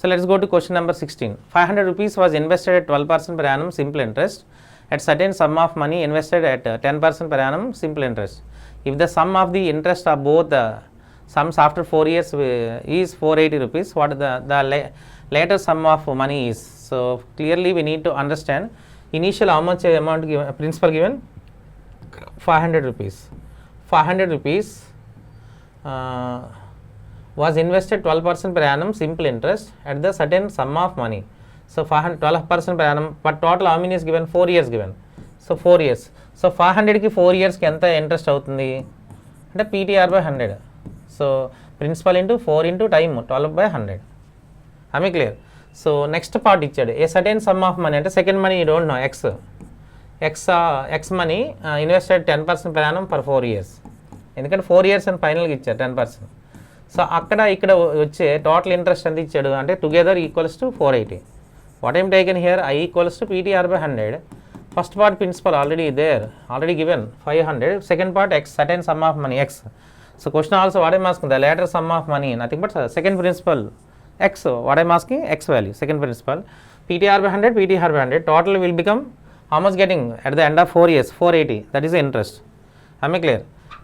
So let's go to question number 16. 500 rupees was invested at 12% per annum simple interest at certain sum of money invested at 10% per annum simple interest. If the sum of the interest of both the sums after 4 years is 480 rupees, what the later sum of money is? So clearly we need to understand initial how much amount given, principal given 500 rupees. 500 rupees was invested 12% per annum simple interest at the certain sum of money. So 12% per annum, but total how many is given? 4 years given. So 4 years. So 500 ki 4 years ki enta interest avutundi ante PTR by 100. So principal into 4 into time 12 by 100. Am I clear? So next part ichchadu a certain sum of money ante second money you don't know x money invested 10% per annum for 4 years. ఎందుకంటే 4 years అని ఫైనల్గా ఇచ్చారు 10%. So అక్కడ ఇక్కడ వచ్చే total interest ఎంత ఇచ్చాడు అంటే together equals to 480. What I'm taken here I equals to PTR by 100. First part principal already given 500. Second part x certain sum of money x. So question also what I'm asking the latter sum of money nothing but second principal x. What I'm asking x value second principal PTR by 100 PTR by 100 total will become how much getting at the end of 4 years 480. that is the interest. Am I clear?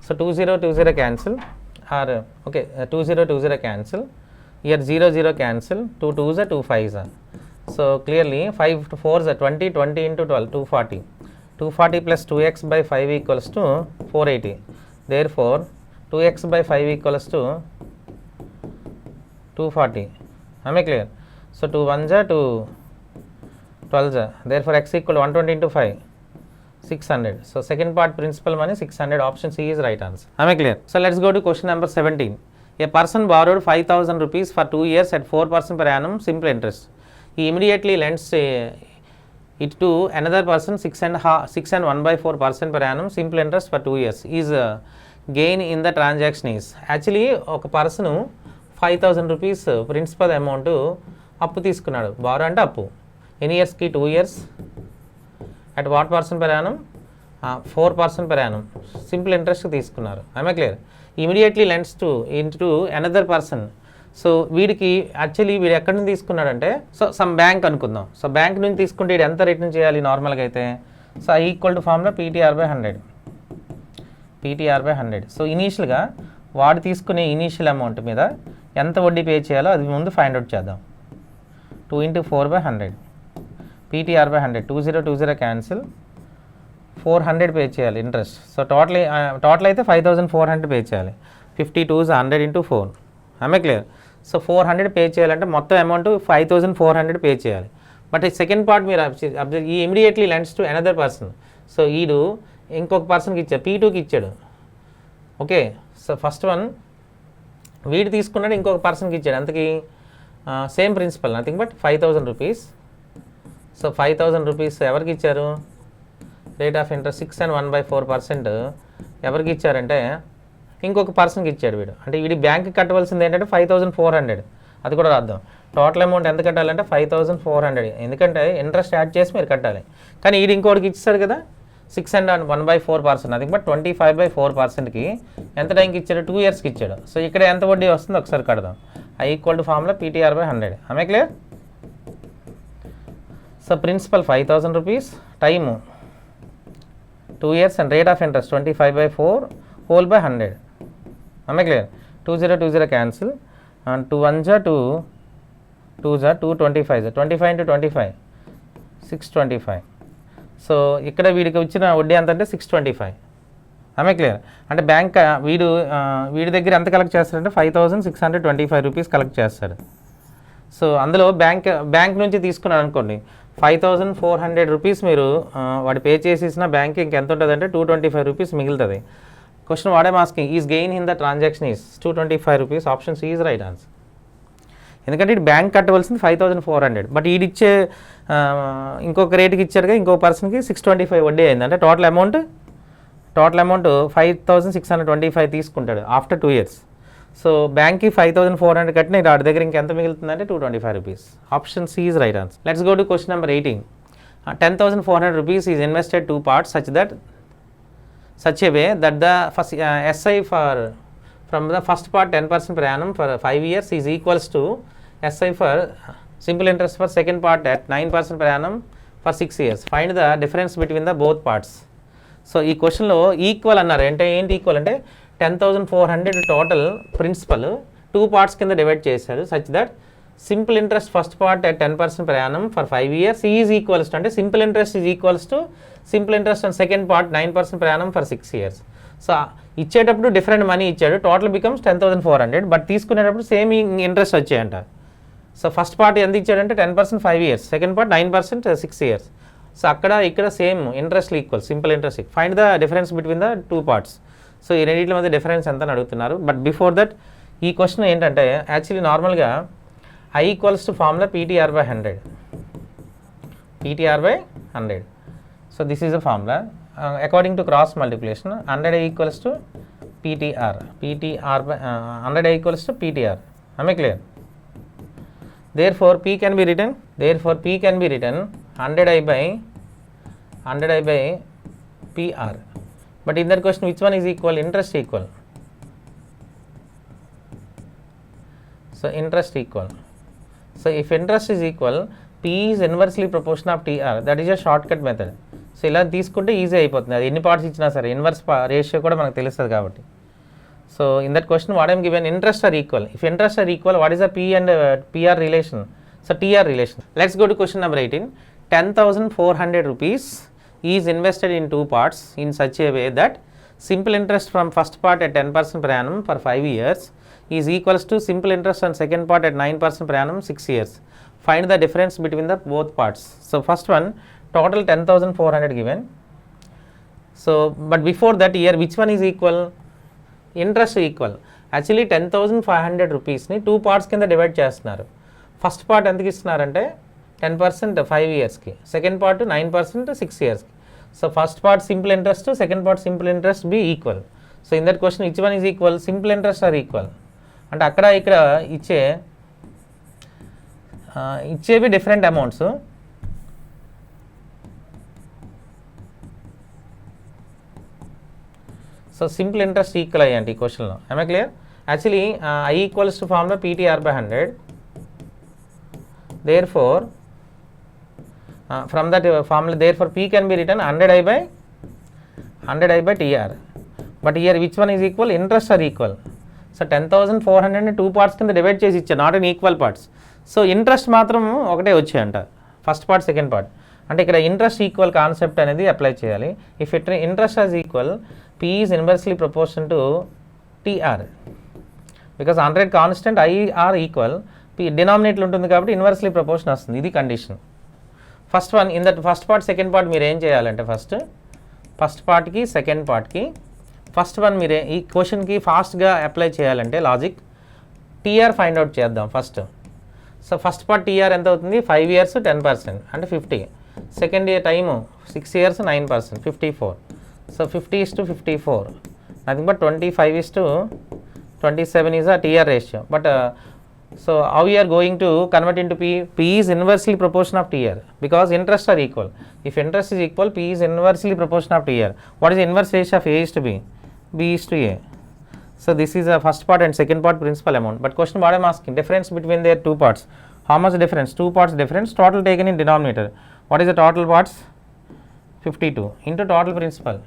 So 2020 cancel or okay 2020 cancel, here 00 cancel, 2 2s are 2 5s are. So clearly 5 to 4s are 20, 20 into 12 240. 240 plus 2x by 5 equals to 480. Therefore 2x by 5 equals to 240. Am I clear? So 2 1s are 2 12s are. Therefore x equal to 120 into 5 600. So second part principal money 600. Option C is right answer. Am I clear? So let's go to question number 17. A person borrowed 5,000 rupees for 2 years at 4% per annum simple interest. He immediately lends it to another person 6 and 1/4% per annum simple interest for 2 years. Is gain in the transaction is actually ఒక person 5,000 rupees principal amount అప్పు తీసుకున్నాడు. Borrow అంటే అప్పు ఎన్ని ఇయర్స్కి 2 years at what percent per annum 4% per annum simple interest తీసుకున్నారు. I clear? Immediately lends to into another person. So వీడికి actually వీడు ఎక్కడి నుంచి తీసుకున్నాడంటే సో సమ్ బ్యాంక్ అనుకుందాం. సో బ్యాంక్ నుంచి తీసుకుంటే వీడు ఎంత రిటర్న్ చేయాలి నార్మల్గా అయితే? So I equal to formula PTR by 100. PTR by 100. So ఇనీషియల్గా వాడు తీసుకునే ఇనీషియల్ అమౌంట్ మీద ఎంత వడ్డీ పే చేయాలో అది ముందు ఫైండ్ అవుట్ చేద్దాం. 2 into 4 by 100. PTR by 100. 2020 cancel 400 pay చేయాలి ఇంట్రెస్ట్. సో టోటల్ అయితే 5,400 పే చేయాలి. 52s 100 into 4. ఆమె క్లియర్? సో 400 పే చేయాలంటే మొత్తం అమౌంట్ 5,400 పే చేయాలి. బట్ ఈ సెకండ్ పార్ట్ మీరు అబ్జర్వ్ ఈ immediately lends to another person. So ఈడు ఇంకొక పర్సన్కి ఇచ్చాడు, P2కి ఇచ్చాడు. ఓకే, సో ఫస్ట్ వన్ వీడు తీసుకున్నాడు, ఇంకొక పర్సన్కి ఇచ్చాడు. అంతకి same principal nothing but 5,000 rupees. So 5,000 rupees ఎవరికి ఇచ్చారు? రేట్ ఆఫ్ ఇంట్రెస్ట్ 6 and 1/4% ఎవరికి ఇచ్చారంటే ఇంకొక పర్సన్కి ఇచ్చాడు వీడు. అంటే వీడి బ్యాంక్కి కట్టవలసింది ఏంటంటే 5,400. అది కూడా రాద్దాం. టోటల్ అమౌంట్ ఎంత కట్టాలంటే 5,400. ఎందుకంటే ఇంట్రెస్ట్ యాడ్ చేసి మీరు కట్టాలి. కానీ వీడు ఇంకోటికి ఇచ్చాడు కదా 6 and 1/4%. అది బట్ 25/4%కి ఎంత టైంకి ఇచ్చాడు? 2 yearsకి ఇచ్చాడు. సో ఇక్కడ ఎంత వడ్డీ వస్తుందో ఒకసారి కడదాం. I equal to formula PTR by 100. ఆమె clear? So principal 5,000 rupees, time 2 years and rate of interest 25/4 whole by 100. Am I clear? 2020 cancel and 2 1s are 2 2s are 2 25s 25 into 25 625. So ఇక్కడ వీడికి వచ్చిన వడ్డీ ఎంత అంటే 625. ఆమె క్లియర్? అంటే bank వీడి దగ్గర ఎంత కలెక్ట్ చేస్తాడంటే 5,625 రూపీస్ కలెక్ట్ చేస్తాడు. సో అందులో బ్యాంక్ నుంచి తీసుకున్నాడు అనుకోండి 5,400 రూపీస్ మీరు వాడు పే చేసేసిన బ్యాంక్ ఇంకెంత ఉంటుంది అంటే 225 రూపీస్ మిగులుతుంది. Question what I'm asking is gain in the transaction is 225 rupees. Option C is right answer. ఎందుకంటే ఇటు బ్యాంక్ కట్టవలసింది 5400, బట్ ఈడిచ్చే ఇంకొక రేటుకి ఇచ్చారుగా ఇంకో పర్సన్కి 625 వడ్డీ అయింది. అంటే టోటల్ అమౌంట్ 5625 తీసుకుంటాడు ఆఫ్టర్ 2 years. సో బ్యాంక్కి 5400 కట్టిన వాడి దగ్గర ఇంకెంత మిగులుతుందంటే 225 rupees. Option C is right answer. Let's go to question number 18. 10,400 rupees is invested 2 parts such a way that the first SI from the first part 10% per annum for 5 years is equals to SI for simple interest for second part at 9% per annum for 6 years. Find the difference between the both parts. So ఈ క్వశ్చన్లో equal అన్నారు. అంటే ఏంటి equal అంటే 10,400 total principal 2 parts కింద divide చేశారు. Such that simple interest first part at 10% per annum for 5 years is equals to, అంటే simple interest is equals to simple interest and second part 9% per annum for 6 years. So ఇచ్చేటప్పుడు different money ఇచ్చాడు, total becomes 10,400, but తీసుకునేటప్పుడు same interest వచ్చాయంట. So first part ఎంత ఇచ్చాడంటే 10% 5 years, second part 9% 6 years. So అక్కడ ఇక్కడ same interest equal, simple interest. Find the difference between the 2 parts. So ఈ రెండింటి మధ్య డిఫరెన్స్ ఎంత అని అడుగుతున్నారు. బట్ బిఫోర్ దట్ ఈ క్వశ్చన్ ఏంటంటే యాక్చువల్లీ నార్మల్గా I equals to formula PTR by 100. PTR by 100. So this is a formula. According to cross multiplication, 100 equals to PTR. PTR by 100 equals to PTR. Am I clear? Therefore, P can be written. 100I by PR. But in that question, which one is equal? Interest equal. So interest equal. So if interest is equal, P is inversely proportion of TR. That is a shortcut method. So ఇలా తీసుకుంటే easy అయిపోతుంది. అది ఎన్ని parts ఇచ్చినా సరే inverse ratio కూడా మనకు తెలుస్తుంది కాబట్టి. So in that question what I'm given interest are equal. If interest are equal, what is the P and PR relation? So TR relation. Let's go to question number 18. 10,400 rupees is invested in 2 parts in such a way that simple interest from first part at 10% per annum for 5 years is equals to simple interest on second part at 9% per annum 6 years. Find the difference between the both parts. So first one, total 10,400 given. So but before that here, which one is equal? Interest equal. Actually 10,500 rupees ni 2 parts కింద divide చేస్తున్నారు. First part ఎంతకి ఇస్తున్నారంటే 10% 5 yearsకి, second part 9% 6 yearsకి. So first part simple interest, second part simple interest be equal. So in that question which one is equal? Simple interest are equal. అంటే అక్కడ ఇక్కడ ఇచ్చేవి different amounts. So simple interest equal అయ్యండి ఈ క్వశ్చన్లో. I'm clear? Actually I equals to formula PTR by 100. Therefore from that formula, therefore P can be written 100I by TR. But here which one is equal? Interest are equal. So 10,400ని 2 parts కింద డివైడ్ చేసి ఇచ్చారు, not in equal parts. So interest మాత్రం ఒకటే వచ్చాయంట, first part second part. అంటే ఇక్కడ ఇంట్రెస్ట్ ఈక్వల్ కాన్సెప్ట్ అనేది అప్లై చేయాలి. If interest is equal, P is inversely proportion to TR. Because 100 constant, IR equal, P డినామినేట్లు ఉంటుంది కాబట్టి ఇన్వర్స్లీ ప్రపోర్షన్ వస్తుంది. ఇది condition. First one in that first part second part మీరు ఏం చేయాలంటే ఫస్ట్ పార్ట్కి సెకండ్ పార్ట్కి ఫస్ట్ వన్ మీరే ఈ క్వశ్చన్కి ఫాస్ట్గా అప్లై చేయాలంటే లాజిక్ TR ఫైండ్ అవుట్ చేద్దాం first. So first part TR ఎంత అవుతుంది? 5 years 10% అంటే 50. Second year time 6 years 9% 54. So 50:54, nothing but 25:27 is a TR ratio. But so how we are going to convert into P? P is inversely proportion of TR because interest are equal. If interest is equal, P is inversely proportion of TR. What is the inverse ratio of A is to B? B is to A. So this is a first part and second part principal amount. But question what I am asking, difference between their 2 parts. How much difference? 2 parts difference, total taken in denominator. What is the total parts? 52 into total principal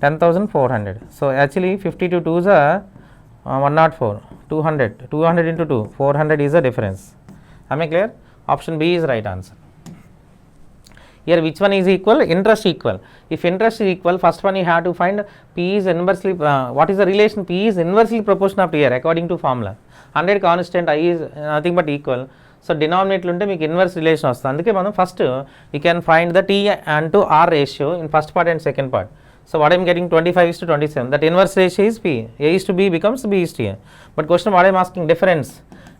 10,400. So actually 52 2s are 104. 200 into 2, 400 is the difference. Am I clear? Option B is right answer. Here which one is equal? Interest equal. If interest is equal, first one you have to find P is inversely, what is the relation? P is inversely proportion of TR according to formula. 100 constant, I is nothing but equal. So denominator ఉంటే మీకు inverse relation వస్తుంది. అందుకే మనం first you can find the T and to R ratio in first part and second part. So what I am getting 25:27. That inverse ratio is P. A is to B becomes B is to A. But question what I am asking, difference.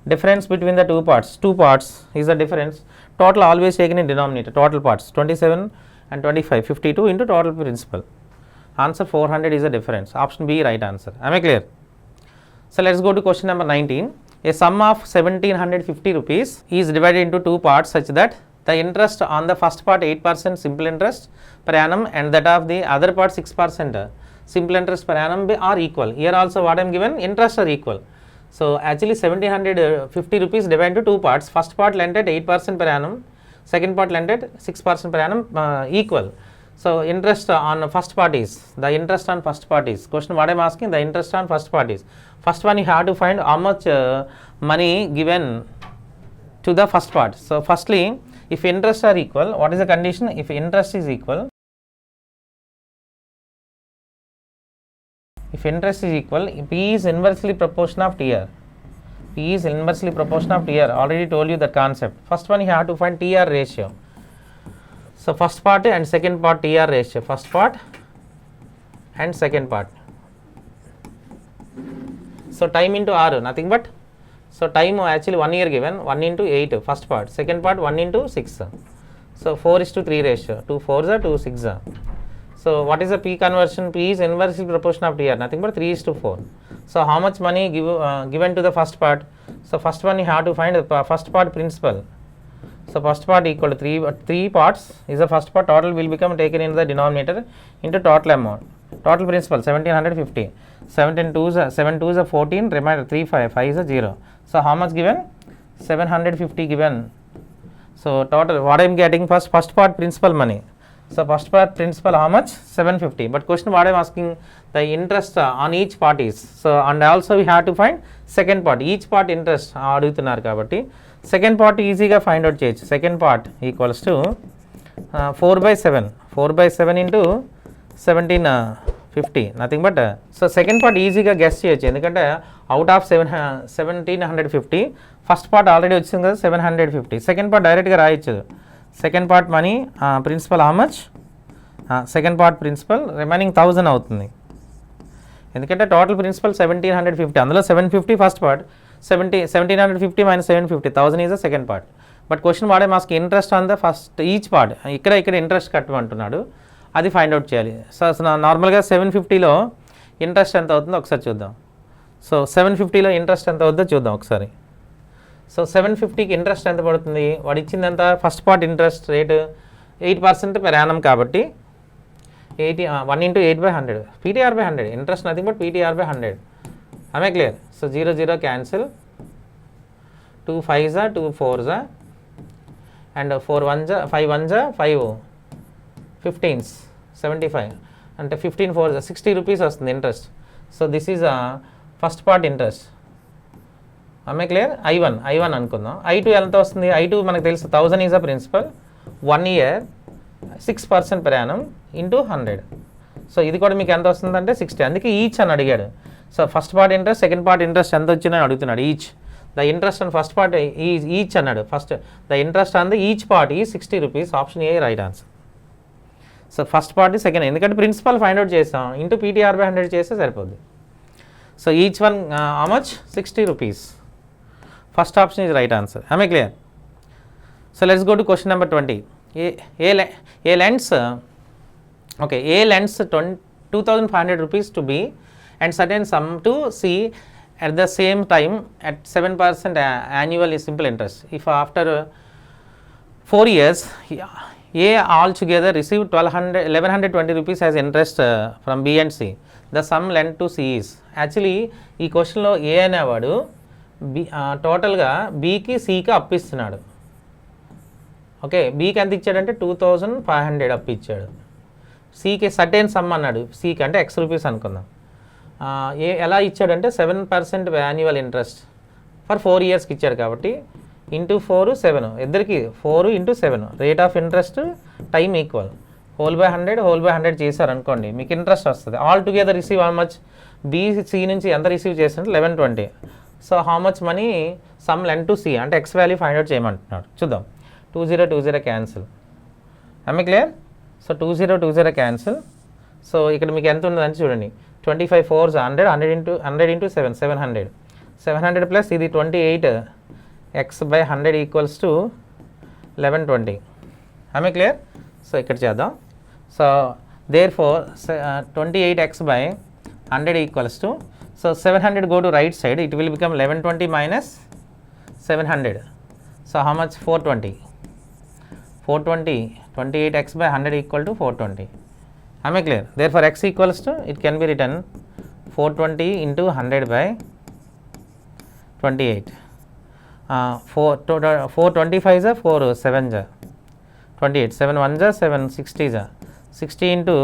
difference between the two parts is the difference. Total always taken in denominator, total parts 27 and 25, 52 into total principal. Answer 400 is the difference. Option B right answer. Am I clear? So let's go to question number 19. A sum of 1750 rupees is divided into two parts such that the interest on the first part 8% simple interest per annum and that of the other part 6% simple interest per annum are equal. Here also what I am given, interest are equal. So actually 1750 rupees divided into two parts. First part lent at 8% per annum, second part lent at 6% per annum equal. So interest on first part is, the interest on first part is, question what I am asking, the interest on first part is, first one you have to find how much money given to the first part. So firstly, if interests are equal, what is the condition? If interest is equal, if interest is equal, P is inversely proportional of TR. P is inversely proportional of TR. Already told you that concept. First one you have to find TR ratio. So first part and second part TR ratio. First part and second part. So time into R, nothing but. So time actually 1 year given, 1 into 8 first part. Second part 1 into 6. So 4:3 ratio. 2 4s are 2 6s are. So what is the P conversion? P is inversely proportional of TR, nothing but 3:4. So how much money given to the first part? So first one you have to find the first part principal. So first part equal to 3 parts is the first part, total will become taken in the denominator into total amount. Total principal 1750. 7 2s are 14, remainder 3 5 is a 0. So how much given? 750 given. So total what I am getting, first part principal money. So first part principal how much? 750. But question what I am asking, the interest on each part is. So and also we have to find second part, each part interest అడుగుతున్నారు కాబట్టి second part ఈజీగా find out చేయొచ్చు. Second part equals to 4/7 into 1750 nothing but. So second part ఈజీగా guess చేయొచ్చు, ఎందుకంటే out of 1750 first part already వచ్చింది కదా 750. Second part డైరెక్ట్గా రాయొచ్చు. Second part money principal how much, second part principal remaining 1000 అవుతుంది, ఎందుకంటే టోటల్ ప్రిన్సిపల్ 1750, అందులో 750 first part, 1750 minus 750, 1000 is the second part. But question what I am asking, interest on the first each part, ఇక్కడ interest కట్టమంటున్నాడు, అది find out చేయాలి. So నార్మల్గా 750లో interest ఎంత అవుతుందో ఒకసారి చూద్దాం. సో 750లో ఇంట్రెస్ట్ ఎంత అవుతుందో చూద్దాం ఒకసారి. సో 750కి ఇంట్రెస్ట్ ఎంత పడుతుంది, వాడు ఇచ్చింది ఎంత, first part interest rate 8% per annum కాబట్టి 1 into 8/100 PTR/100, interest nothing but PTR/100. Am I clear? So 0 0 cancel, 2 5s are 2 4s are and 4 1s are 5 1s are 5 15s 75 అంటే 15 4s 60 rupees వస్తుంది interest. So this is first part interest. Am I clear? I1 అనుకుందాం. I2 ఎంత వస్తుంది, I2 మనకు తెలుసు 1000 is a principal, 1 year 6% per annum into 100. సో ఇది కూడా మీకు ఎంత వస్తుందంటే 60, అందుకే ఈచ్ అని అడిగాడు. So first part interest second part interest ఎంత వచ్చిందని అడుగుతున్నాడు. Each the interest on first part each అన్నాడు. First the interest on the each part ఈ 60 rupees. Option A right answer. So first part second, ఎందుకంటే principal find out చేస్తాం, into PTR/100 చేస్తే సరిపోద్ది. So each one how much 60 rupees. First option is right answer. Am I clear? So let's go to question number 20. A lends 2500 rupees to B and certain sum to C at the same time at 7% annual simple interest. If after 4 years A altogether received 1120 rupees as interest from B and C, the sum lent to C is. Actually ఈ క్వశ్చన్లో ఏ అనేవాడు B టోటల్గా బీకి సికి అప్పు ఇస్తున్నాడు. Okay, బీకి ఎంత ఇచ్చాడంటే 2500 అప్పు ఇచ్చాడు. సికి సర్టెన్ సమ్ అన్నాడు, సికి అంటే X రూపీస్ అనుకుందాం. ఎలా ఇచ్చాడంటే 7% యాన్యువల్ ఇంట్రెస్ట్ ఫర్ 4 yearsకి ఇచ్చాడు కాబట్టి ఇంటూ 4 7, ఇద్దరికి 4 into 7 rate of interest time equal, whole చేశారు అనుకోండి, మీకు ఇంట్రెస్ట్ వస్తుంది. All together receive how much, B C నుంచి ఎంత రిసీవ్ చేస్తుంటే 1120. So how much money sum lend to C అంటే ఎక్స్ వాల్యూ ఫైండ్ అవుట్ చేయమంటున్నాడు. చూద్దాం. 20 cancel. Am I clear? So 20 cancel. So ఇక్కడ మీకు ఎంత ఉన్నదని చూడండి, 25 4s 100 into 7 700. 700 ప్లస్ ఇది 28 x/100 equals to 1120. am I clear? సో ఇక్కడ చేద్దాం. So therefore 28x/100 equals to, so 700 go to right side, it will become 1120 minus 700. So how much? 420. 28x/100 equal to 420. am I clear? Therefore x equals to, it can be written 420 into 100/28. 425 is 4 7 is 28, 7 1 is 7, 60 is 60 into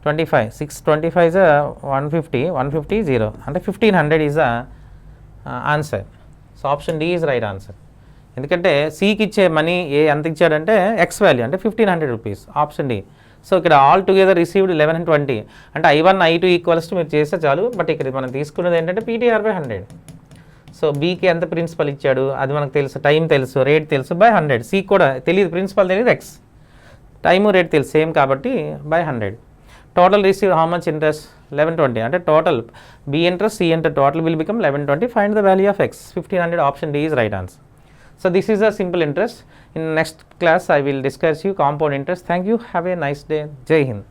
25, 625 is 150, 150 0, and 1500 is the answer. So option D is right answer. ఎందుకంటే సికి ఇచ్చే money ఎంత ఇచ్చాడంటే X value అంటే 1500 rupees, option D. So ఇక్కడ all together received 1120 అంటే I1 I2 equals to మీరు చేస్తే చాలు. బట్ ఇక్కడ మనం తీసుకున్నది ఏంటంటే PTR/100. సో బీకి ఎంత ప్రిన్సిపల్ ఇచ్చాడు అది మనకు తెలుసు, టైం తెలుసు, రేట్ తెలుసు, బై 100. సి కూడా తెలియదు, ప్రిన్సిపల్ తెలియదు, ఎక్స్ టైము రేట్ తెలుసు సేమ్ కాబట్టి by 100. Total receive how much interest? 1120 అంటే total B interest, C inter total will become 1120. Find the value of x 1500. Option D is right answer. So this is a simple interest. In next class I will discuss you compound interest. Thank you. Have a nice day. Jai Hind.